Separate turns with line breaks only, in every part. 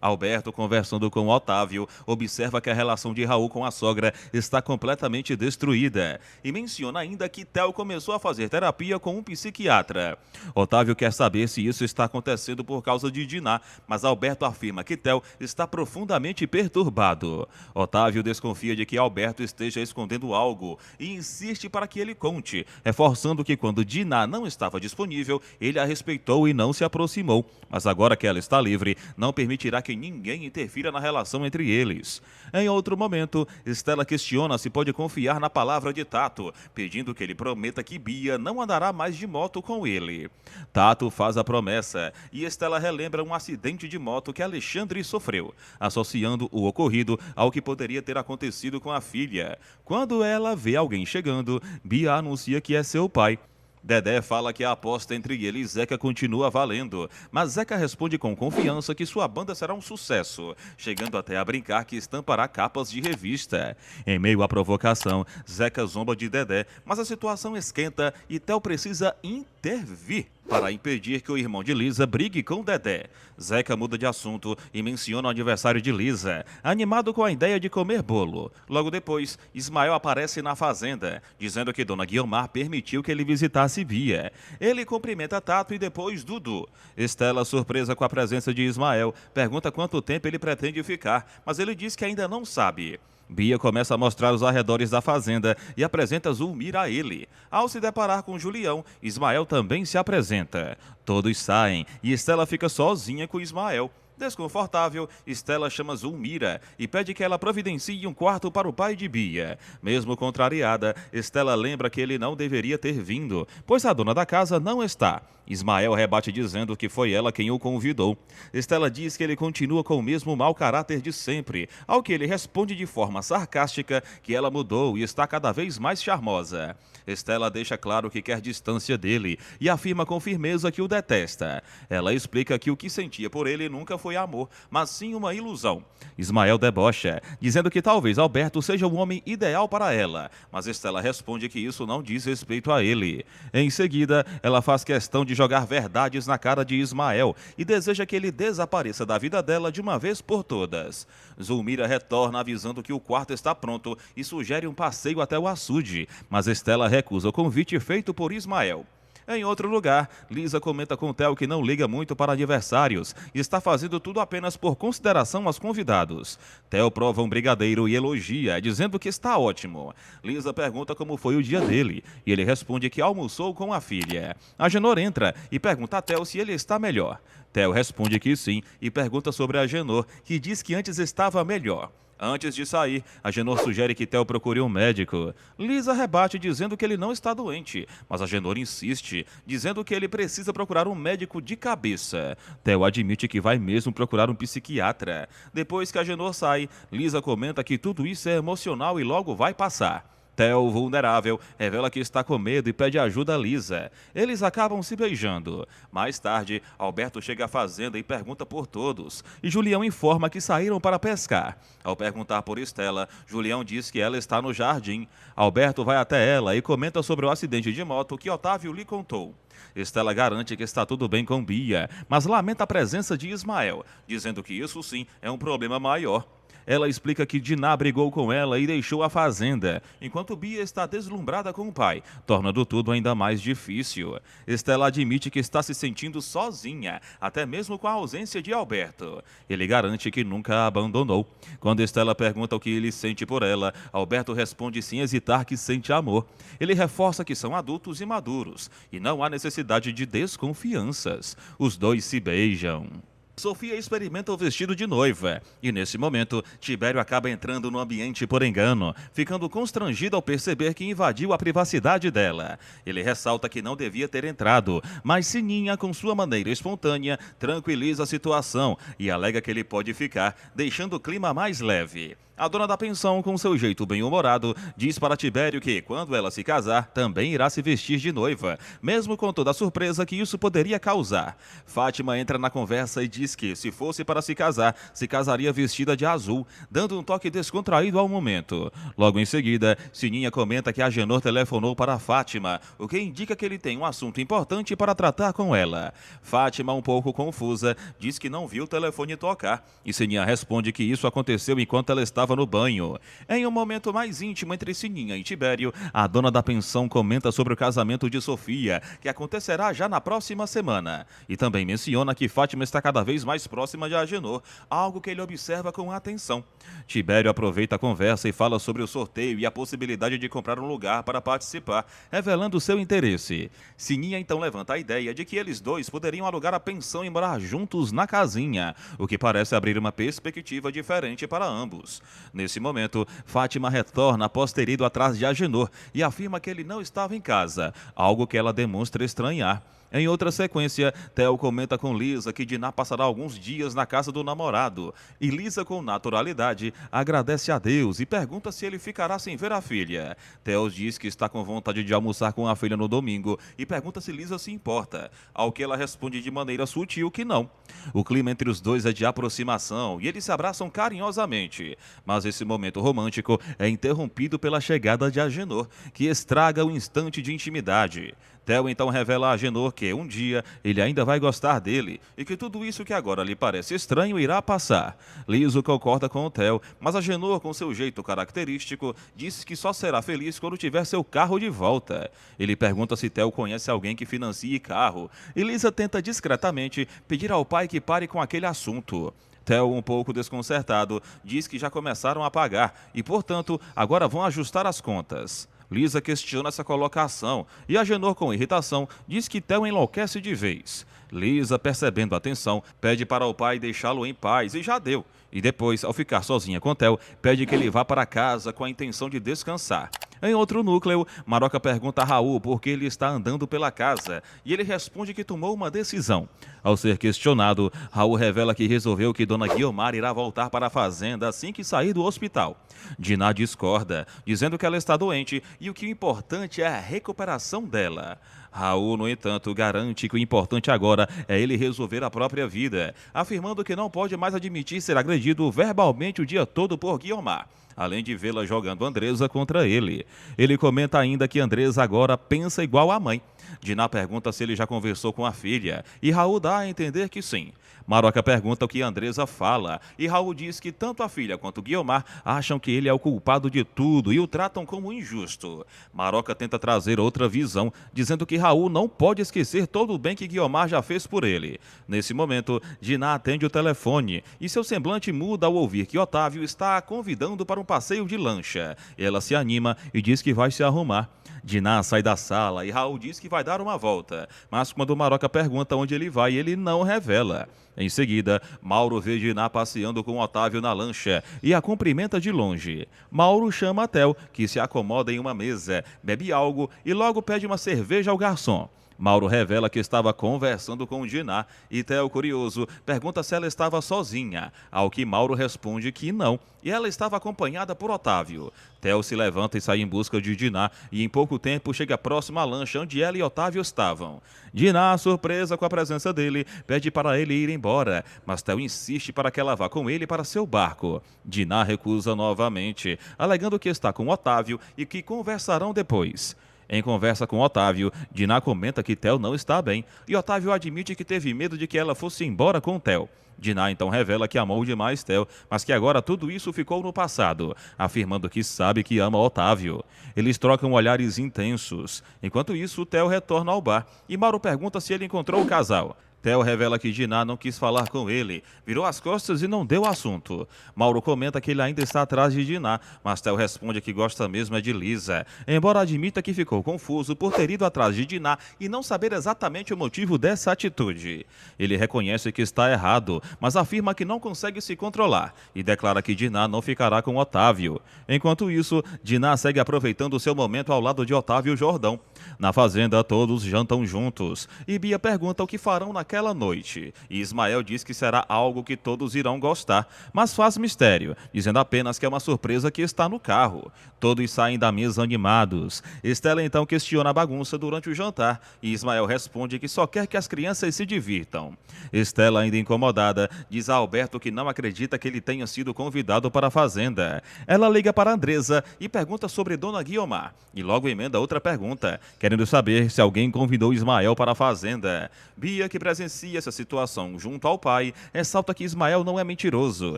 Alberto, conversando com Otávio, observa que a relação de Raul com a sogra está completamente destruída e menciona ainda que Theo começou a fazer terapia com um psiquiatra. Otávio quer saber se isso está acontecendo por causa de Diná, mas Alberto afirma que Theo está profundamente perturbado. Otávio desconfia de que Alberto esteja escondendo algo e insiste para que ele conte, reforçando que quando Diná não estava disponível, ele a respeitou e não se aproximou, mas agora que ela está livre, não permitirá que ninguém interfira na relação entre eles. Em outro momento, Stella questiona se pode confiar na palavra de Tato, pedindo que ele prometa que Bia não andará mais de moto com ele. Tato faz a promessa e Stella relembra um acidente de moto que Alexandre sofreu, associando o ocorrido ao que poderia ter acontecido com a filha. Quando ela vê alguém chegando, Bia anuncia que é seu pai. Dedé fala que a aposta entre ele e Zeca continua valendo, mas Zeca responde com confiança que sua banda será um sucesso, chegando até a brincar que estampará capas de revista. Em meio à provocação, Zeca zomba de Dedé, mas a situação esquenta e Theo precisa intervir para impedir que o irmão de Lisa brigue com Dedé. Zeca muda de assunto e menciona o aniversário de Lisa, animado com a ideia de comer bolo. Logo depois, Ismael aparece na fazenda, dizendo que Dona Guiomar permitiu que ele visitasse Bia. Ele cumprimenta Tato e depois Dudu. Stella, surpresa com a presença de Ismael, pergunta quanto tempo ele pretende ficar, mas ele diz que ainda não sabe. Bia começa a mostrar os arredores da fazenda e apresenta Zulmira a ele. Ao se deparar com Julião, Ismael também se apresenta. Todos saem e Stella fica sozinha com Ismael. Desconfortável, Stella chama Zulmira e pede que ela providencie um quarto para o pai de Bia. Mesmo contrariada, Stella lembra que ele não deveria ter vindo, pois a dona da casa não está. Ismael rebate dizendo que foi ela quem o convidou. Stella diz que ele continua com o mesmo mau caráter de sempre, ao que ele responde de forma sarcástica que ela mudou e está cada vez mais charmosa. Stella deixa claro que quer distância dele e afirma com firmeza que o detesta. Ela explica que o que sentia por ele nunca foi amor, mas sim uma ilusão. Ismael debocha, dizendo que talvez Alberto seja o homem ideal para ela, mas Stella responde que isso não diz respeito a ele. Em seguida, ela faz questão de jogar verdades na cara de Ismael e deseja que ele desapareça da vida dela de uma vez por todas. Zulmira retorna avisando que o quarto está pronto e sugere um passeio até o açude, mas Stella recusa o convite feito por Ismael. Em outro lugar, Lisa comenta com Theo que não liga muito para aniversários e está fazendo tudo apenas por consideração aos convidados. Theo prova um brigadeiro e elogia, dizendo que está ótimo. Lisa pergunta como foi o dia dele e ele responde que almoçou com a filha. Agenor entra e pergunta a Theo se ele está melhor. Theo responde que sim e pergunta sobre Agenor, que diz que antes estava melhor. Antes de sair, Agenor sugere que Theo procure um médico. Lisa rebate dizendo que ele não está doente, mas Agenor insiste, dizendo que ele precisa procurar um médico de cabeça. Theo admite que vai mesmo procurar um psiquiatra. Depois que Agenor sai, Lisa comenta que tudo isso é emocional e logo vai passar. Theo, vulnerável, revela que está com medo e pede ajuda a Lisa. Eles acabam se beijando. Mais tarde, Alberto chega à fazenda e pergunta por todos. E Julião informa que saíram para pescar. Ao perguntar por Stella, Julião diz que ela está no jardim. Alberto vai até ela e comenta sobre o acidente de moto que Otávio lhe contou. Stella garante que está tudo bem com Bia, mas lamenta a presença de Ismael, dizendo que isso sim é um problema maior. Ela explica que Diná brigou com ela e deixou a fazenda, enquanto Bia está deslumbrada com o pai, tornando tudo ainda mais difícil. Stella admite que está se sentindo sozinha, até mesmo com a ausência de Alberto. Ele garante que nunca a abandonou. Quando Stella pergunta o que ele sente por ela, Alberto responde sem hesitar que sente amor. Ele reforça que são adultos e maduros, e não há necessidade de desconfianças. Os dois se beijam. Sofia experimenta o vestido de noiva e, nesse momento, Tibério acaba entrando no ambiente por engano, ficando constrangido ao perceber que invadiu a privacidade dela. Ele ressalta que não devia ter entrado, mas Sininha, com sua maneira espontânea, tranquiliza a situação e alega que ele pode ficar, deixando o clima mais leve. A dona da pensão, com seu jeito bem-humorado, diz para Tibério que, quando ela se casar, também irá se vestir de noiva, mesmo com toda a surpresa que isso poderia causar. Fátima entra na conversa e diz que, se fosse para se casar, se casaria vestida de azul, dando um toque descontraído ao momento. Logo em seguida, Sininha comenta que Agenor telefonou para Fátima, o que indica que ele tem um assunto importante para tratar com ela. Fátima, um pouco confusa, diz que não viu o telefone tocar, e Sininha responde que isso aconteceu enquanto ela estava no banho. Em um momento mais íntimo entre Sininha e Tibério, a dona da pensão comenta sobre o casamento de Sofia, que acontecerá já na próxima semana. E também menciona que Fátima está cada vez mais próxima de Agenor, algo que ele observa com atenção. Tibério aproveita a conversa e fala sobre o sorteio e a possibilidade de comprar um lugar para participar, revelando seu interesse. Sininha então levanta a ideia de que eles dois poderiam alugar a pensão e morar juntos na casinha, o que parece abrir uma perspectiva diferente para ambos. Nesse momento, Fátima retorna após ter ido atrás de Agenor e afirma que ele não estava em casa, algo que ela demonstra estranhar. Em outra sequência, Theo comenta com Lisa que Diná passará alguns dias na casa do namorado. E Lisa, com naturalidade, agradece a Deus e pergunta se ele ficará sem ver a filha. Theo diz que está com vontade de almoçar com a filha no domingo e pergunta se Lisa se importa, ao que ela responde de maneira sutil que não. O clima entre os dois é de aproximação e eles se abraçam carinhosamente. Mas esse momento romântico é interrompido pela chegada de Agenor, que estraga o instante de intimidade. Theo então revela a Agenor que um dia ele ainda vai gostar dele e que tudo isso que agora lhe parece estranho irá passar. Liso concorda com o Theo, mas Agenor, com seu jeito característico, diz que só será feliz quando tiver seu carro de volta. Ele pergunta se Theo conhece alguém que financie carro e Lisa tenta discretamente pedir ao pai que pare com aquele assunto. Theo, um pouco desconcertado, diz que já começaram a pagar e, portanto, agora vão ajustar as contas. Lisa questiona essa colocação e Agenor, com irritação, diz que Theo enlouquece de vez. Lisa, percebendo a tensão, pede para o pai deixá-lo em paz e já deu. E depois, ao ficar sozinha com Theo, pede que ele vá para casa com a intenção de descansar. Em outro núcleo, Maroca pergunta a Raul por que ele está andando pela casa e ele responde que tomou uma decisão. Ao ser questionado, Raul revela que resolveu que Dona Guiomar irá voltar para a fazenda assim que sair do hospital. Diná discorda, dizendo que ela está doente e o que o importante é a recuperação dela. Raul, no entanto, garante que o importante agora é ele resolver a própria vida, afirmando que não pode mais admitir ser agredido verbalmente o dia todo por Guiomar, além de vê-la jogando Andresa contra ele. Ele comenta ainda que Andresa agora pensa igual à mãe. Diná pergunta se ele já conversou com a filha, e Raul dá a entender que sim. Maroca pergunta o que Andresa fala, e Raul diz que tanto a filha quanto Guiomar acham que ele é o culpado de tudo e o tratam como injusto. Maroca tenta trazer outra visão, dizendo que Raul não pode esquecer todo o bem que Guiomar já fez por ele. Nesse momento, Diná atende o telefone, e seu semblante muda ao ouvir que Otávio está a convidando para um passeio de lancha. Ela se anima e diz que vai se arrumar. Diná sai da sala e Raul diz que vai dar uma volta, mas quando Maroca pergunta onde ele vai, ele não revela. Em seguida, Mauro vê Diná passeando com Otávio na lancha e a cumprimenta de longe. Mauro chama Theo, que se acomoda em uma mesa, bebe algo e logo pede uma cerveja ao garçom. Mauro revela que estava conversando com Diná e Theo, curioso, pergunta se ela estava sozinha, ao que Mauro responde que não, e ela estava acompanhada por Otávio. Theo se levanta e sai em busca de Diná e em pouco tempo chega próximo à lancha onde ela e Otávio estavam. Diná, surpresa com a presença dele, pede para ele ir embora, mas Theo insiste para que ela vá com ele para seu barco. Diná recusa novamente, alegando que está com Otávio e que conversarão depois. Em conversa com Otávio, Diná comenta que Theo não está bem e Otávio admite que teve medo de que ela fosse embora com Theo. Diná então revela que amou demais Theo, mas que agora tudo isso ficou no passado, afirmando que sabe que ama Otávio. Eles trocam olhares intensos. Enquanto isso, Theo retorna ao bar e Mauro pergunta se ele encontrou o casal. Theo revela que Diná não quis falar com ele, virou as costas e não deu assunto. Mauro comenta que ele ainda está atrás de Diná, mas Theo responde que gosta mesmo é de Lisa, embora admita que ficou confuso por ter ido atrás de Diná e não saber exatamente o motivo dessa atitude. Ele reconhece que está errado, mas afirma que não consegue se controlar e declara que Diná não ficará com Otávio. Enquanto isso, Diná segue aproveitando seu momento ao lado de Otávio Jordão. Na fazenda, todos jantam juntos e Bia pergunta o que farão na naquela noite. E Ismael diz que será algo que todos irão gostar, mas faz mistério, dizendo apenas que é uma surpresa que está no carro. Todos saem da mesa animados. Estela então questiona a bagunça durante o jantar e Ismael responde que só quer que as crianças se divirtam. Estela, ainda incomodada, diz a Alberto que não acredita que ele tenha sido convidado para a fazenda. Ela liga para Andresa e pergunta sobre Dona Guiomar. E logo emenda outra pergunta, querendo saber se alguém convidou Ismael para a fazenda. Bia, que presencia essa situação junto ao pai, ressalta que Ismael não é mentiroso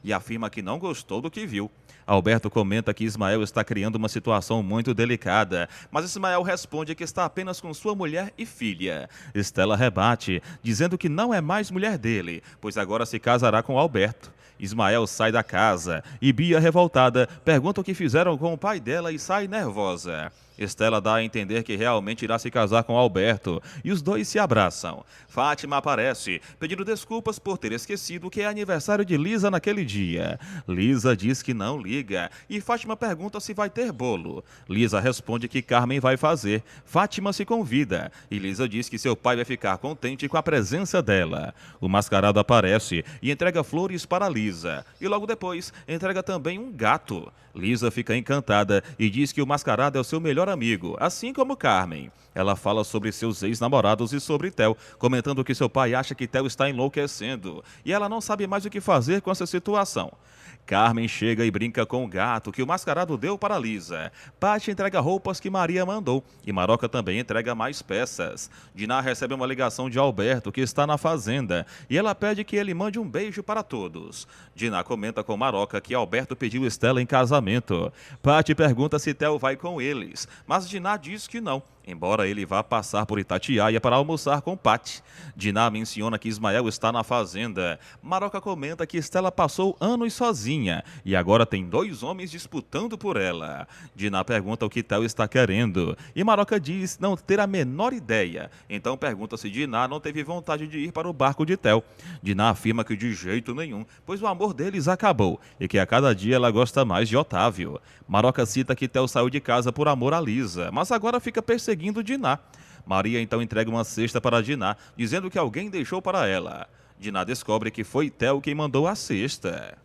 e afirma que não gostou do que viu. Alberto comenta que Ismael está criando uma situação muito delicada, mas Ismael responde que está apenas com sua mulher e filha. Estela rebate, dizendo que não é mais mulher dele, pois agora se casará com Alberto. Ismael sai da casa e Bia, revoltada, pergunta o que fizeram com o pai dela e sai nervosa. Estela dá a entender que realmente irá se casar com Alberto e os dois se abraçam. Fátima aparece, pedindo desculpas por ter esquecido que é aniversário de Lisa naquele dia. Lisa diz que não liga e Fátima pergunta se vai ter bolo. Lisa responde que Carmen vai fazer. Fátima se convida e Lisa diz que seu pai vai ficar contente com a presença dela. O mascarado aparece e entrega flores para Lisa e logo depois entrega também um gato. Lisa fica encantada e diz que o mascarado é o seu melhor amigo, assim como Carmen. Ela fala sobre seus ex-namorados e sobre Theo, comentando que seu pai acha que Theo está enlouquecendo e ela não sabe mais o que fazer com essa situação. Carmen chega e brinca com o gato que o mascarado deu para Lisa. Paty entrega roupas que Maria mandou e Maroca também entrega mais peças. Diná recebe uma ligação de Alberto, que está na fazenda, e ela pede que ele mande um beijo para todos. Diná comenta com Maroca que Alberto pediu Estela em casamento. Paty pergunta se Theo vai com eles, mas Diná diz que não, embora ele vá passar por Itatiaia para almoçar com Paty. Diná menciona que Ismael está na fazenda. Maroca comenta que Estela passou anos sozinha e agora tem 2 homens disputando por ela. Diná pergunta o que Theo está querendo e Maroca diz não ter a menor ideia. Então pergunta se Diná não teve vontade de ir para o barco de Theo. Diná afirma que de jeito nenhum, pois o amor deles acabou e que a cada dia ela gosta mais de Otávio. Maroca cita que Theo saiu de casa por amor a Lisa, mas agora fica perseguindo Diná. Maria então entrega uma cesta para Diná, dizendo que alguém deixou para ela. Diná descobre que foi Theo quem mandou a cesta.